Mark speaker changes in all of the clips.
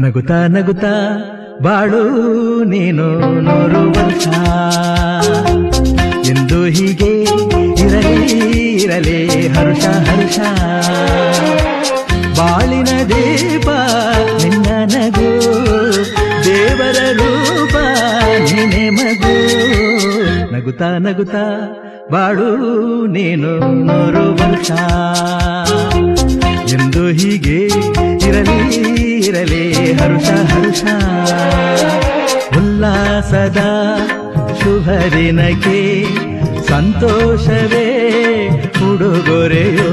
Speaker 1: ನಗುತ್ತಾ ನಗುತ್ತಾ ಬಾಳು ನೀನು 100 ವರ್ಷ ಎಂದು ಹೀಗೆ ಇರಲಿ ಹರುಷ ಹರುಷ ಬಾಳಿನ ದೀಪ ನಿನ್ನ ನಗು ದೇವರ ರೂಪ ನೀನೆ ಮಗು ನಗುತ್ತಾ ನಗುತ್ತಾ ಬಾಳು ನೀನು 100 ವರ್ಷ ಎಂದು ಹೀಗೆ ಇರಲಿ ಹರುಷ ಹರುಷ ಉಲ್ಲಾಸದ ಶುಭ ದಿನಕ್ಕೆ ಸಂತೋಷವೇ ಉಡುಗೊರೆಯೋ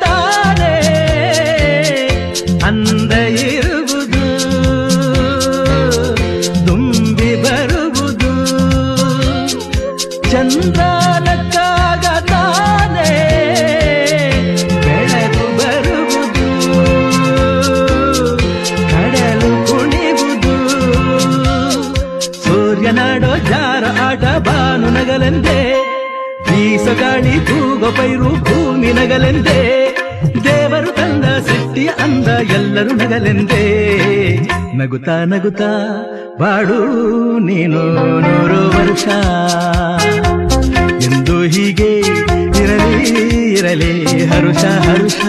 Speaker 1: ತಾನೆ ಅಂದ ಇರುವುದು ತುಂಬಿ ಬರುವುದು ಚಂದ್ರನಕ್ಕಾಗ ತಾನೆ ಬೆಳಕು ಬರುವುದು ಕಡಲು ಕುಣಿವುದು ಸೂರ್ಯನಾಡೋ ಜಾರ ಆಟ ಬಾನು ನಗಲೆಂದೇ ಬೀಸಗಾಳಿ ತೂಗೋ ಪೈರು ಭೂಮಿ ನಗಲೆಂದೇ ದೇವರು ತಂದ ಸೃಷ್ಟಿಯ ಅಂದ ಎಲ್ಲರೂ ನಗಲೆಂದೇ ನಗುತ್ತಾ ನಗುತ್ತಾ ಬಾಳು ನೀನು 100 ವರ್ಷ ಎಂದು ಹೀಗೆ ಇರಲಿ ಹರುಷ ಹರುಷ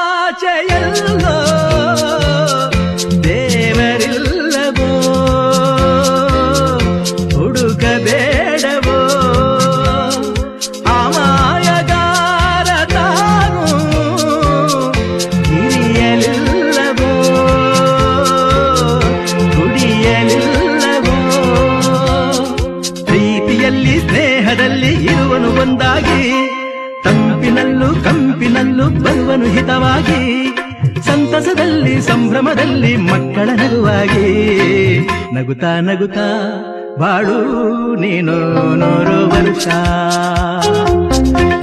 Speaker 1: ಆಕಾಶದಾಚೆಯಲ್ಲೋ ದೇವರಿಲ್ಲವೋ ಹುಡುಕಬೇಡವೋ ಅಮಾಯಗಾರ ತಾನು ಹಿರಿಯಲಿಲ್ಲವೋ ಕುಡಿಯಲಿಲ್ಲವೋ ಪ್ರೀತಿಯಲ್ಲಿ ಸ್ನೇಹದಲ್ಲಿ ಇರುವನು ಒಂದಾಗಿ ತಂಪಿನಲ್ಲೂ ಕಂಪಿನಲ್ಲೂ ಬರುವನು ಹಿತವಾಗಿ ಸಂತಸದಲ್ಲಿ ಸಂಭ್ರಮದಲ್ಲಿ ಮಕ್ಕಳ ನಗುವಾಗಿ ನಗುತ್ತಾ ನಗುತ್ತಾ ಬಾಳು ನೀನು 100 ವರ್ಷ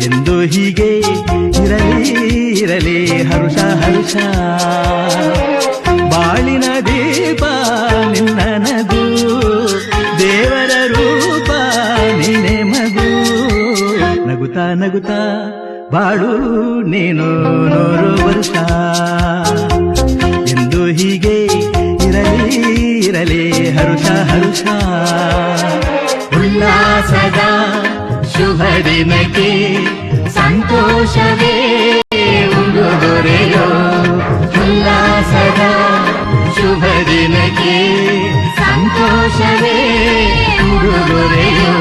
Speaker 1: ಎಂದು ಹೀಗೆ ಇರಲಿ ಹರುಷ ಹರುಷ ಬಾಳಿನ ದೀಪ ನಿನ್ನ ನಗು ದೇವರ ರೂಪ ನೀನೆ ಮಗು ನಗುತ್ತಾ ನಗುತ್ತಾ ಬಾಳು ನೀನು 100 ವರ್ಷ ಎಂದು ಹೀಗೆ ಇರಲಿ ಹರುಷ ಹರುಷ ಉಲ್ಲಾಸದ ಶುಭ ದಿನಕ್ಕೆ ಸಂತೋಷವೇ ಉಡುಗೊರೆಯೋ ಉಲ್ಲಾಸದ ಶುಭ ದಿನಕ್ಕೆ ಸಂತೋಷವೇ ಉಡುಗೊರೆಯೋ